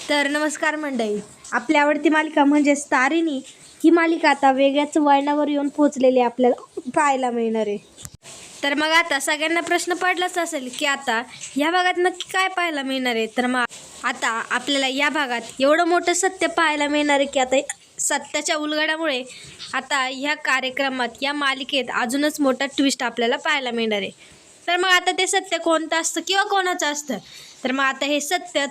तर नमस्कार मंडळी, आपली आवडती मालिका म्हणजेच तारिणी ही मालिका आता वेगळ्याच वळणावर येऊन पोहोचलेली आपल्याला पाहायला मिळणार आहे. तर मग आता सगळ्यांना प्रश्न पडलाच असेल की आता ह्या भागात नक्की काय पाहायला मिळणार आहे. तर मग आता आपल्याला या भागात एवढं मोठं सत्य पाहायला मिळणार आहे की आता सत्याच्या उलगड्यामुळे आता ह्या कार्यक्रमात या मालिकेत अजूनच मोठा ट्विस्ट आपल्याला पाहायला मिळणार आहे. तर मग आता ते सत्य कोणतं असतं किंवा कोणाचं असतं, तर मग आता हे सत्य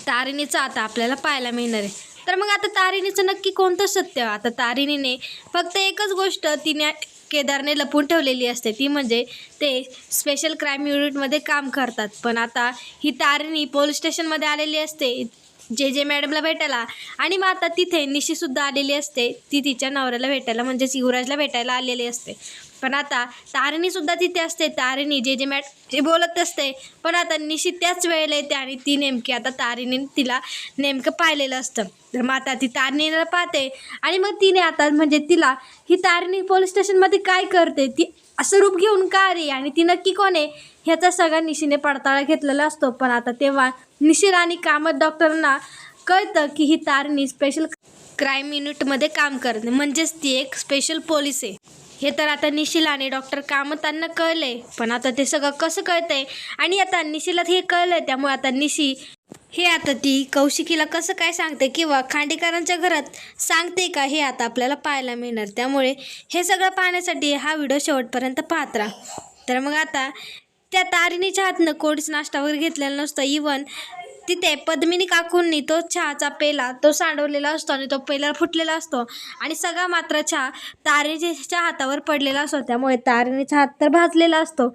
तारिणीचं आता आपल्याला पाहायला मिळणार आहे. तर मग आता तारिणीचं नक्की कोणतं सत्य? आता तारिणीने फक्त एकच गोष्ट तिने केदारने लपून ठेवलेली असते, ती म्हणजे ते स्पेशल क्राईम युनिटमध्ये काम करतात. पण आता ही तारिणी पोलीस स्टेशनमध्ये आलेली असते जे मॅडमला भेटायला, आणि मग आता तिथे निशीसुद्धा आलेली असते, ती तिच्या नवऱ्याला भेटायला म्हणजेच युवराजला भेटायला आलेली असते. पण आता तारिणीसुद्धा तिथे असते. तारिणी जे जे बोलत असते, पण आता निशी त्याच वेळेला येते आणि ती नेमकी आता तारिणीने तिला नेमकं पाहिलेलं असतं. तर मग आता ती तारिणीला पाहते आणि मग तिने आता म्हणजे तिला ही तारिणी पोलीस स्टेशनमध्ये काय करते, ती असं रूप घेऊन का रे, आणि ती नक्की कोण आहे ह्याचा सगळा निशीने पडताळा घेतलेला असतो. पण आता तेव्हा निशीर आणि कामत डॉक्टरांना कळतं की ही तारिणी स्पेशल क्राईम युनिटमध्ये काम करते, म्हणजेच ती एक स्पेशल पोलीस आहे. हे तर आता निशीला आणि डॉक्टर कामतांना कळलंय. पण आता ते सगळं कसं कळतंय, आणि आता निशीला हे कळलंय, त्यामुळे आता निशी हे आता ती कौशिकीला कसं काय सांगते किंवा खांडेकरांच्या घरात सांगते का, हे आता आपल्याला पाहायला मिळणार. त्यामुळे हे सगळं पाहण्यासाठी हा व्हिडिओ शेवटपर्यंत पाहत राहा. तर मग आता त्या तारिणीच्या हातनं कोणीच नाश्ता वगैरे घेतलेला नसतो. इवन तिथे पद्मिनी काकूंनी तो चहाचा पेला तो सांडवलेला असतो आणि तो पेला फुटलेला असतो, आणि सगळा मात्र चहा तारिणीच्या हातावर पडलेला असतो. त्यामुळे तारिणीचा हात तर भाजलेला असतो.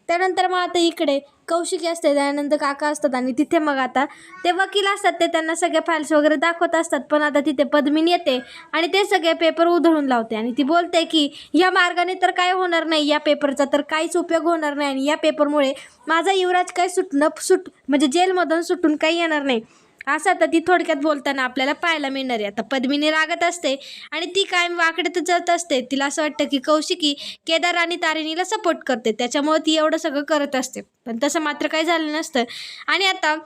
त्यानंतर मग आता इकडे कौशिकी असते, त्यानंतर काका असतात, आणि तिथे मग आता ते वकील असतात, ते त्यांना सगळे फाईल्स वगैरे दाखवत असतात. पण आता तिथे पद्मिनी येते आणि ते सगळे पेपर उधळून लावते आणि ती बोलते की या मार्गाने तर काय होणार नाही, या पेपरचा तर काहीच उपयोग होणार नाही, आणि या पेपरमुळे माझा युवराज काय म्हणजे जेलमधून सुटून काही येणार नाही, असं आता ती थोडक्यात बोलताना आपल्याला पाहायला मिळणार आहे. आता पद्मिनी रागत असते आणि ती कायम वाकडेत जात असते. तिला असं वाटतं की कौशिकी केदार आणि तारिणीला सपोर्ट करते, त्याच्यामुळे ती एवढं सगळं करत असते. पण तसं मात्र काही झालं नसतं. आणि आता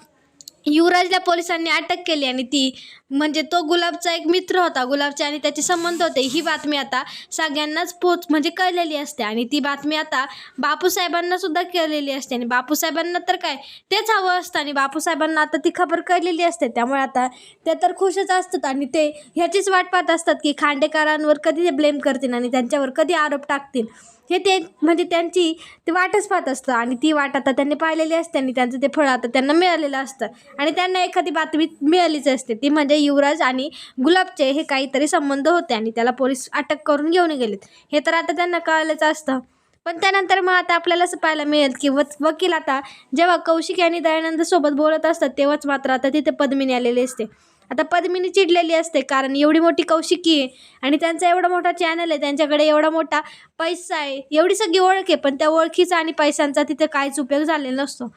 युवराजला पोलिसांनी अटक केली, आणि ती म्हणजे तो गुलाबचा एक मित्र होता, गुलाबचे आणि त्याचे संबंध होते, ही बातमी आता सगळ्यांनाच म्हणजे कळलेली असते. आणि ती बातमी आता बापूसाहेबांना सुद्धा कळलेली असते, आणि बापूसाहेबांना तर काय तेच हवं असतं, आणि बापूसाहेबांना आता ती खबर कळलेली असते. त्यामुळे आता ते तर खुशच असतात आणि ते ह्याचीच वाट पाहत असतात की खांडेकरांवर कधी ते ब्लेम करतील आणि त्यांच्यावर कधी आरोप टाकतील, हे ते म्हणजे त्यांची ते वाटच पाहत असतं. आणि ती वाट आता त्यांनी पाहिलेली असते आणि त्यांचं ते फळ आता त्यांना मिळालेलं असतं, आणि त्यांना एखादी बातमी मिळालीच असते, ती म्हणजे युवराज आणि गुलाबचे हे काहीतरी संबंध होते आणि त्याला पोलीस अटक करून घेऊन गेलेत, हे तर आता त्यांना कळालंच असतं. पण त्यानंतर मग आता आपल्याला असं पाहायला मिळेल की वकील आता जेव्हा कौशिकी आणि दयानंद सोबत बोलत असतात, तेव्हाच मात्र आता तिथे पद्मिनी आलेली असते. आता पद्मिनी चिडलेली असते, कारण एवढी मोठी कौशिकी आहे आणि त्यांचा एवढा मोठा चॅनल आहे, त्यांच्याकडे एवढा मोठा पैसा आहे, एवढी सगळी ओळख आहे, पण त्या ओळखीचा आणि पैशांचा तिथे काहीच उपयोग झालेला नसतो.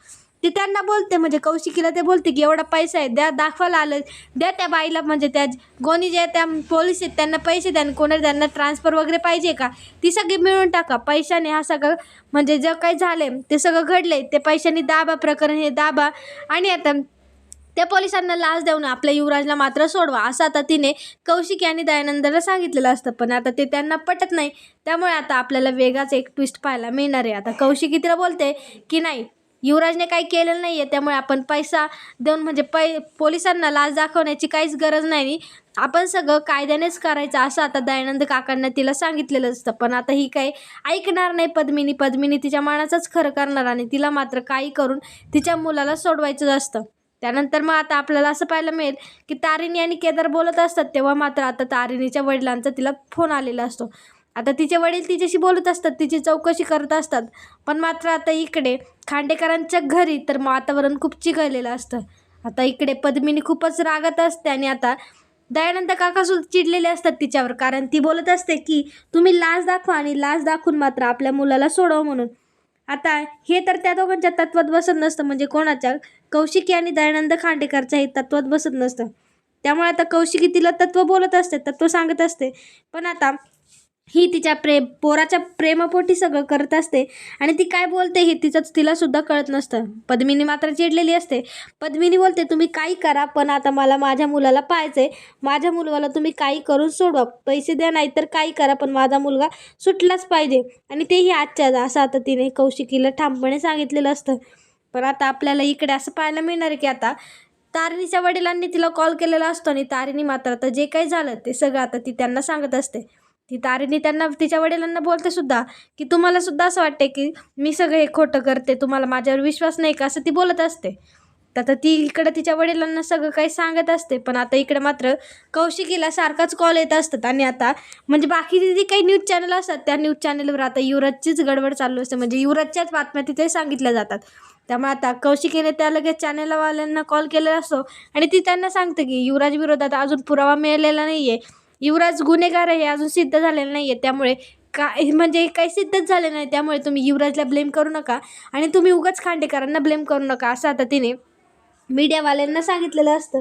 ती त्यांना बोलते, म्हणजे कौशिकीला ते बोलते की एवढा पैसा आहे, द्या, दाखवायला आलं, द्या त्या बाईला, म्हणजे त्या कोणी जे त्या पोलीस आहेत त्यांना पैसे द्या, कोणी त्यांना ट्रान्सफर वगैरे पाहिजे का, ती सगळी मिळून टाका, पैशाने हा सगळं म्हणजे जे काही झाले ते सगळं घडले, ते पैशाने दाबा, प्रकरण हे दाबा, आणि आता त्या पोलिसांना लाच देऊन आपल्या युवराजला मात्र सोडवा, असं आता तिने कौशिकी आणि दयानंदला सांगितलेलं असतं. पण आता ते त्यांना पटत नाही, त्यामुळे आता आपल्याला वेगळाच एक ट्विस्ट पाहायला मिळणार आहे. आता कौशिकी तिला बोलते की नाही, युवराजने काही केलेलं नाही आहे, त्यामुळे आपण पैसा देऊन म्हणजे पोलिसांना लाच दाखवण्याची काहीच गरज नाही, आपण सगळं कायद्यानेच करायचं, असं आता दयानंद काकांना तिला सांगितलेलं असतं. पण आता ही काही ऐकणार नाही पद्मिनी तिच्या मनाचंच खरं करणार, आणि तिला मात्र काही करून तिच्या मुलाला सोडवायचं असतं. त्यानंतर मग आता आपल्याला असं पाहायला मिळेल की तारिणी आणि केदार बोलत असतात, तेव्हा मात्र आता तारिणीच्या वडिलांचा तिला फोन आलेला असतो. आता तिचे वडील तिच्याशी बोलत असतात, तिची चौकशी करत असतात. पण मात्र आता इकडे खांडेकरांच्या घरी तर वातावरण खूप चिघळलेलं असतं. आता इकडे पद्मिनी खूपच रागात असते, आणि आता दयानंद काकासुद्धा चिडलेले असतात तिच्यावर, कारण ती बोलत असते की तुम्ही लाच दाखवा, आणि लाच दाखवून मात्र आपल्या मुलाला सोडव म्हणून. आता हे तर त्या दोघांच्या तत्वात बसत नसतं, म्हणजे कोणाच्या, कौशिकी आणि दयानंद खांडेकरच्या हे तत्वात बसत नसतं. त्यामुळे आता कौशिकी तिला तत्व बोलत असते, तत्व सांगत असते. पण आता ही तिच्या पोराच्या प्रेमापोटी सगळं करत असते आणि ती काय बोलते हे तिला सुद्धा कळत नसतं. पद्मिनी मात्र चिडलेली असते. पद्मिनी बोलते, तुम्ही काही करा पण आता मला माझ्या मुलाला पाहायचंय. माझ्या मुलगाला तुम्ही काही करून सोडवा, पैसे द्या नाहीतर काही करा, पण माझा मुलगा सुटलाच पाहिजे. आणि तेही आजच्या आज, असं आता तिने कौशिकीला ठामपणे सांगितलेलं असतं. पण आता आपल्याला इकडे असं पाहायला मिळणार आहे की आता तारिणीच्या वडिलांनी तिला कॉल केलेला असतो आणि तारिणी मात्र आता जे काही झालं ते सगळं आता ती त्यांना सांगत असते. ती तारिणी त्यांना तिच्या वडिलांना बोलते सुद्धा की तुम्हाला सुद्धा असं वाटते की मी सगळं हे खोटं करते, तुम्हाला माझ्यावर विश्वास नाही का, असं ती बोलत असते. तर आता ती इकडं तिच्या वडिलांना सगळं काही सांगत असते. पण आता इकडे मात्र कौशिकीला सारखाच कॉल येत असतात आणि आता म्हणजे बाकी जी काही न्यूज चॅनल असतात त्या न्यूज चॅनलवर आता युवराजचीच गडबड चालू असते. म्हणजे युवराजच्याच बातम्या तिथे सांगितल्या जातात. त्यामुळे आता कौशिकीने त्या लगेच चॅनलवाल्यांना कॉल केलेला असतो आणि ती त्यांना सांगते की युवराज विरोधात अजून पुरावा मिळालेला नाही आहे, युवराज गुन्हेगार आहे, अजून सिद्ध झालेलं नाही आहे, त्यामुळे काय म्हणजे काही सिद्धच झाले नाही, त्यामुळे तुम्ही युवराजला ब्लेम करू नका आणि तुम्ही उगाच खांडेकरांना ब्लेम करू नका, असं आता तिने मीडियावाल्यांना सांगितलेलं असतं.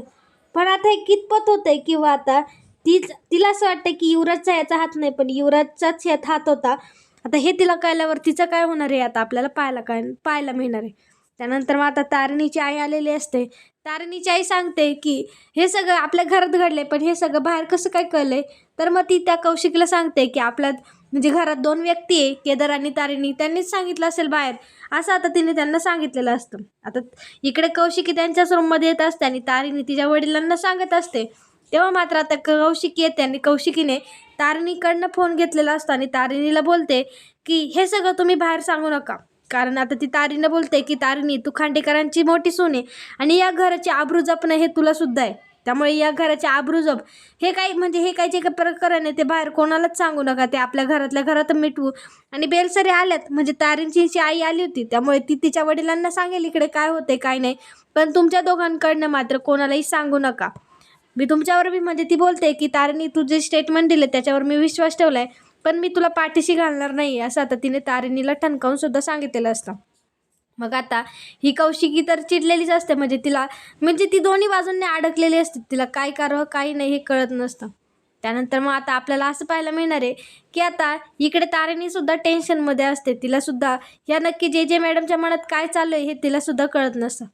पण आता हे कितपत होतं आहे किंवा आता तिला असं वाटतं की युवराजचा याचा हात नाही, पण युवराजचाच यात हात होता. आता हे तिला कळल्यावर तिचं काय होणार आहे आता आपल्याला पाहायला मिळणार आहे. त्यानंतर मग आता तारिणीची आई आलेली असते. तारिणीची आई सांगते की हे सगळं आपल्या घरात घडले, पण हे सगळं बाहेर कसं काय कळलंय. तर मग ती त्या कौशिकला सांगते की आपल्या म्हणजे घरात 2 व्यक्ती आहे, केदार आणि तारिणी, त्यांनीच सांगितलं असेल बाहेर, असं आता तिने त्यांना सांगितलेलं असतं. आता इकडे कौशिकी त्यांच्याच रूममध्ये येत असते आणि तारिणी तिच्या वडिलांना सांगत असते. तेव्हा मात्र आता कौशिकी येते आणि कौशिकीने तारिणीकडनं फोन घेतलेला असतो आणि तारिणीला बोलते की हे सगळं तुम्ही बाहेर सांगू नका. कारण आता ती तारिणीला बोलते की तारिणी, तू खांडेकरांची मोठी सून आहे आणि या घराची आबरू जपणं हे तुला सुद्धा आहे. त्यामुळे या घराचे आबरू जप, हे काही म्हणजे हे काही जे काही प्रकरण आहे ते बाहेर कोणालाच सांगू नका, ते आपल्या घरातल्या घरात मिटवू. आणि बेलसरे आल्यात म्हणजे तारिणीची आई आली होती, त्यामुळे ती तिच्या वडिलांना सांगेल इकडे काय होते काय नाही, पण तुमच्या दोघांकडनं मात्र कोणालाही सांगू नका. मी तुमच्यावर बी म्हणजे ती बोलते की तारिणी, तू जे स्टेटमेंट दिले त्याच्यावर मी विश्वास ठेवलाय, पण मी तुला पाठीशी घालणार नाही, असं आता तिने तारिणीला ठणकावून सुद्धा सांगितलेलं असतं. मग आता ही कौशिकी तर चिडलेलीच असते. म्हणजे ती दोन्ही बाजूंनी अडकलेली असते, तिला काय करावं काही नाही हे कळत नसतं. त्यानंतर मग आता आपल्याला असं पाहायला मिळणार आहे की आता इकडे तारिणीसुद्धा टेन्शनमध्ये असते. तिलासुद्धा या नक्की जे मॅडमच्या मनात काय चालू आहे हे तिलासुद्धा कळत नसतं.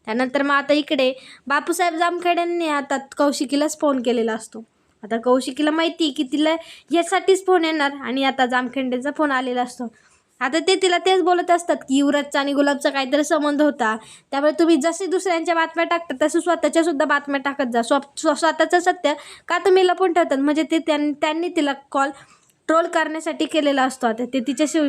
त्यानंतर मग आता इकडे बापूसाहेब जामखेड्यांनी आता कौशिकीलाच फोन केलेला असतो. आता कौशिकीला माहिती की तिला यासाठीच फोन येणार आणि आता जामखेडेंचा फोन आलेला असतो. आता ते तिला तेच बोलत असतात की युवराजचा आणि गुलाबचा काहीतरी संबंध होता, त्यामुळे तुम्ही जसे दुसऱ्यांच्या बातम्या टाकता तसे स्वतःच्या सुद्धा बातम्या टाकत जा. स्वतःचं सत्य का तुम्ही लपून ठेवतात, म्हणजे ते त्यांनी तिला कॉल ट्रोल करण्यासाठी केलेला असतो. आता ते तिच्याशी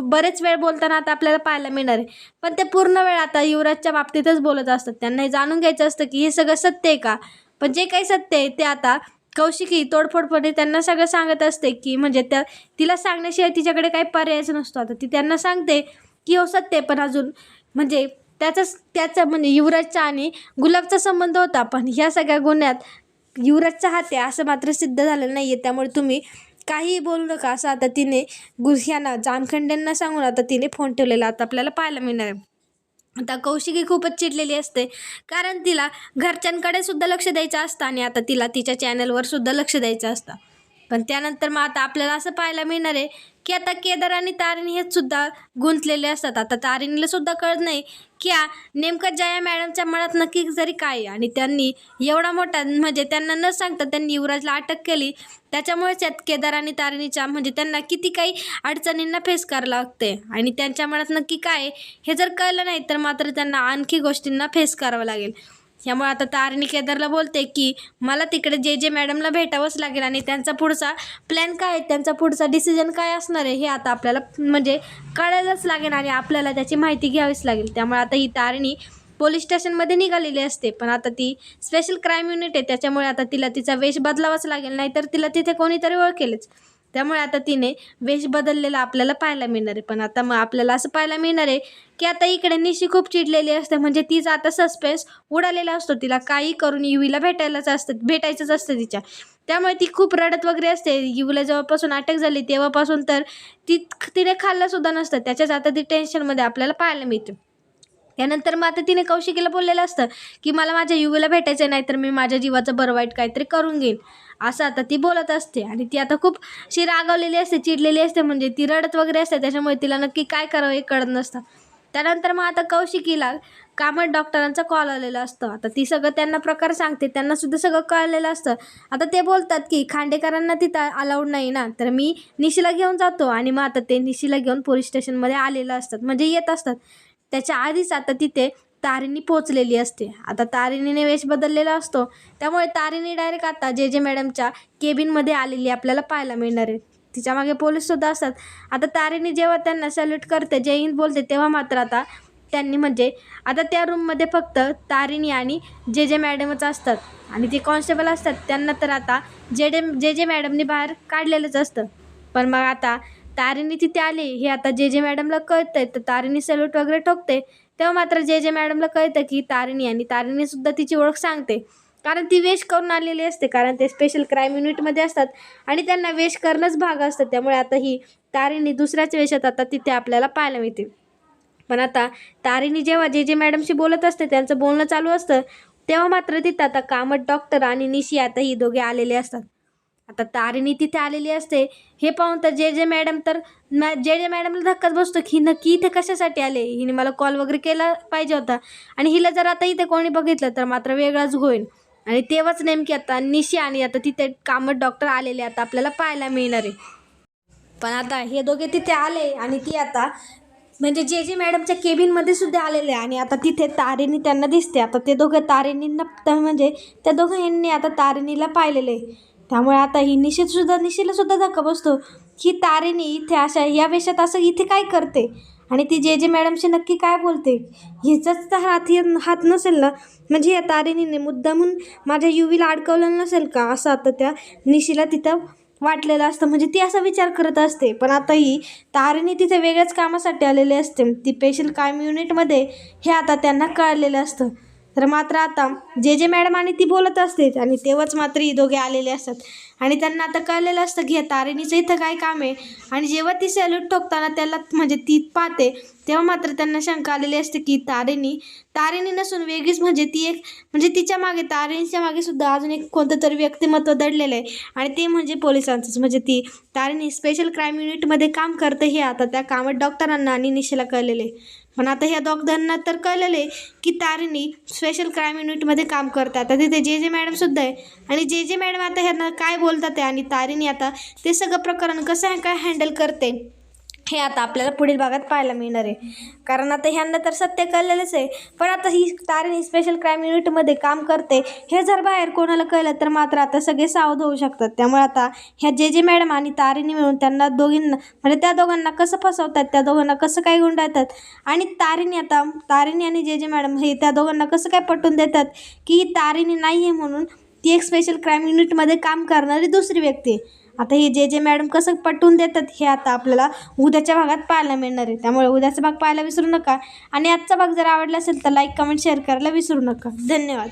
बरेच वेळ बोलताना आता आपल्याला पाहायला मिळणार आहे. पण ते पूर्ण वेळ आता युवराजच्या बाबतीतच बोलत असतात. त्यांना हे जाणून घ्यायचं असतं की हे सगळं सत्य आहे का. पण जे काही सत्य आहे ते आता कौशिकी तोडफोडपणे त्यांना सगळं सांगत असते की म्हणजे तिला सांगण्याशिवाय तिच्याकडे काही पर्यायच नसतो. आता ती त्यांना सांगते की हो सत्य आहे, पण अजून म्हणजे त्याचा म्हणजे युवराजचा आणि गुलाबचा संबंध होता, पण ह्या सगळ्या गुन्ह्यात युवराजचा हात आहे असं मात्र सिद्ध झालेलं नाही आहे, त्यामुळे तुम्ही काहीही बोलू नका, असं आता तिने ह्यांना जामखेडेंना सांगून आता तिने फोन ठेवलेला आता आपल्याला पाहायला मिळणार आहे. आता कौशिकी खूपच चिडलेली असते, कारण तिला घरच्यांकडे सुद्धा लक्ष द्यायचं असतं आणि आता तिला तिच्या चॅनलवर सुद्धा लक्ष द्यायचं असतं. पण त्यानंतर मग आता आपल्याला असं पाहायला मिळणार आहे की आता केदार आणि तारिणी हेच सुद्धा गुंतलेले असतात. आता तारिणीला सुद्धा कळत नाही की नेमकं जया मॅडमच्या मनात नक्की जरी काय आहे आणि त्यांनी एवढा मोठा म्हणजे त्यांना न सांगता त्यांनी युवराजला अटक केली, त्याच्यामुळेच त्यात केदार आणि तारिणीच्या म्हणजे त्यांना किती काही अडचणींना फेस करावं लागते आणि त्यांच्या मनात नक्की काय आहे हे जर कळलं नाही तर मात्र त्यांना आणखी गोष्टींना फेस करावं लागेल. त्यामुळे आता तारिणी केदारला बोलते की मला तिकडे जे मॅडमला भेटावंच लागेल आणि त्यांचा पुढचा प्लॅन काय आहे, त्यांचा पुढचा डिसिजन काय असणार आहे हे आता आपल्याला म्हणजे कळायलाच लागेल आणि आपल्याला त्याची माहिती घ्यावीच लागेल. त्यामुळे आता ही तारिणी पोलीस स्टेशनमध्ये निघालेली असते, पण आता ती स्पेशल क्राईम युनिट आहे, त्याच्यामुळे आता तिला तिचा वेश बदलावाच लागेल, नाहीतर तिला तिथे कोणीतरी ओळखेलच. त्यामुळे आता तिने वेश बदललेला आपल्याला पाहायला मिळणार आहे. पण आता मग आपल्याला असं पाहायला मिळणार आहे की आता इकडे निशी खूप चिडलेली असते, म्हणजे तिचा आता सस्पेन्स उडालेला असतो. तिला काही करून युवीला भेटायचंच असतं तिच्या, त्यामुळे ती खूप रडत वगैरे असते. युवीला जेव्हापासून अटक झाली तेव्हापासून तर तिने खाल्लं सुद्धा नसतं, त्याच्याच आता ती टेन्शनमध्ये आपल्याला पाहायला मिळते. त्यानंतर मग आता तिने कौशिकीला बोललेलं असतं की मला माझ्या युवीला भेटायचं नाही तर मी माझ्या जीवाचं बरं वाईट काहीतरी करून घेईन, असं आता ती बोलत असते. आणि ती आता खूप अशी रागावलेली असते, चिडलेली असते, म्हणजे ती रडत वगैरे असते. त्याच्यामुळे तिला नक्की काय करावं हे कळत नसतं. त्यानंतर मग आता कौशिकीला कामत डॉक्टरांचा कॉल आलेला असतो. आता ती सगळं त्यांना प्रकार सांगते, त्यांनासुद्धा सगळं कळलेलं असतं. आता ते बोलतात की खांडेकरांना तिथं अलाउड नाही ना, तर मी निशीला घेऊन जातो. आणि मग आता ते निशीला घेऊन पोलीस स्टेशनमध्ये आलेलं असतात, म्हणजे येत असतात. त्याच्या आधीच आता तिथे तारिणी पोचलेली असते. आता तारिणीने वेश बदललेला असतो, त्यामुळे तारिणी डायरेक्ट आता जे मॅडमच्या केबिनमध्ये आलेली आपल्याला पाहायला मिळणार आहे. तिच्या मागे पोलीससुद्धा असतात. आता तारिणी जेव्हा त्यांना सॅल्यूट करते, जय हिंद बोलते, तेव्हा मात्र आता त्यांनी म्हणजे आता त्या रूममध्ये फक्त तारिणी आणि जे मॅडमच असतात. आणि ते कॉन्स्टेबल असतात, त्यांना तर आता जे मॅडमनी बाहेर काढलेलंच असतं. पण मग आता तारिणी तिथे आली हे आता जे मॅडमला कळतंय, तर तारिणी सॅल्यूट वगैरे ठोकते. तेव्हा मात्र जे मॅडमला कळतं की तारिणी, आणि तारिणीसुद्धा तिची ओळख सांगते, कारण ती वेश करून आलेली असते. कारण ते स्पेशल क्राईम युनिटमध्ये असतात आणि त्यांना वेश करणंच भाग असतं. त्यामुळे आता ही तारिणी दुसऱ्याच वेशात आता तिथे आपल्याला पाहायला मिळते. पण आता तारिणी जेव्हा जे मॅडमशी बोलत असते, त्यांचं बोलणं चालू असतं, तेव्हा मात्र तिथं आता कामत डॉक्टर आणि निशी आता ही दोघे आलेले असतात. आता तारिणी तिथे आलेली असते हे पाहून तर जे मॅडम तर जे मॅडमला धक्काच बसतो की नक्की इथे कशासाठी आले, हिने मला कॉल वगैरे केला पाहिजे होता, आणि हिला जर आता इथे कोणी बघितलं तर मात्र वेगळाच होईल. आणि तेव्हाच नेमकी आता निशी आणि आता तिथे कामत डॉक्टर आलेले आता आपल्याला पाहायला मिळणार आहे. पण आता हे दोघे तिथे आले आणि ती आता म्हणजे जे मॅडमच्या केबिनमध्ये सुद्धा आलेले, आणि आता तिथे तारिणी त्यांना दिसते. आता ते दोघं तारिणींना म्हणजे त्या दोघांनी आता तारिणीला पाहिलेले, त्यामुळे आता ही निशीला सुद्धा धक्का बसतो की तारिणी इथे अशा या वेशात असं इथे काय करते, आणि ती जे मॅडमशी नक्की काय बोलते. हिचाच तर हात नसेल ना, म्हणजे या तारिणीने मुद्दामून माझ्या युवीला अडकवलं नसेल का, असं आता त्या निशीला तिथं वाटलेलं असतं. म्हणजे ती असा विचार करत असते. पण आता ही तारिणी तिथे वेगळ्याच कामासाठी आलेली असते, ती स्पेशल क्राईम युनिटमध्ये, हे आता त्यांना कळलेलं असतं. तर मात्र आता जे मॅडम आणि ती बोलत असते, आणि तेव्हाच मात्र ही दोघे आलेले असतात. आणि त्यांना आता कळलेलं असतं की तारिणीचं इथं काय काम आहे. आणि जेव्हा ती सॅल्यूट ठोकताना त्याला म्हणजे ती पाहते, तेव्हा मात्र त्यांना शंका आलेली असते की तारिणी नसून वेगळीच, म्हणजे ती एक म्हणजे तिच्या मागे, तारिणीच्या मागे सुद्धा अजून एक कोणतं तरी व्यक्तिमत्व दडलेलं आहे, आणि ते म्हणजे पोलिसांचंच. म्हणजे ती तारिणी स्पेशल क्राईम युनिटमध्ये काम करते हे आता त्या कामत डॉक्टरांना आणि निशीला कळलेले. पण आता ह्या दोघांना तर कळलेले की तारिणी स्पेशल क्राईम युनिटमध्ये काम करतात. आता तिथे जे मॅडमसुद्धा आहे, आणि जे मॅडम आता ह्यांना काय बोलतात आहे, आणि तारिणी आता ते सगळं प्रकरण कसं काय हँडल करते हे आता आपल्याला पुढील भागात पाहायला मिळणार आहे. कारण आता ह्यांना तर सत्य कळलेलंच आहे, पण आता ही तारिणी स्पेशल क्राईम युनिटमध्ये काम करते हे जर बाहेर कोणाला कळलं तर मात्र आता सगळे सावध होऊ शकतात. त्यामुळे आता ह्या जे मॅडम आणि तारिणी मिळून त्यांना दोघींना म्हणजे त्या दोघांना कसं फसवतात, त्या दोघांना कसं काय गुंडाळतात, आणि तारिणी आणि जे मॅडम हे त्या दोघांना कसं काय पटवून देतात की ही तारिणी नाही आहे म्हणून ती एक स्पेशल क्राईम युनिटमध्ये काम करणारी दुसरी व्यक्ती आहे. आता हे जे मॅडम कसं पटवून देतात हे आता आपल्याला उद्याच्या भागात पाहायला मिळणार आहे. त्यामुळे उद्याचा भाग पाहायला विसरू नका, आणि आजचा भाग जर आवडला असेल तर लाईक, कमेंट, शेअर करायला विसरू नका. धन्यवाद.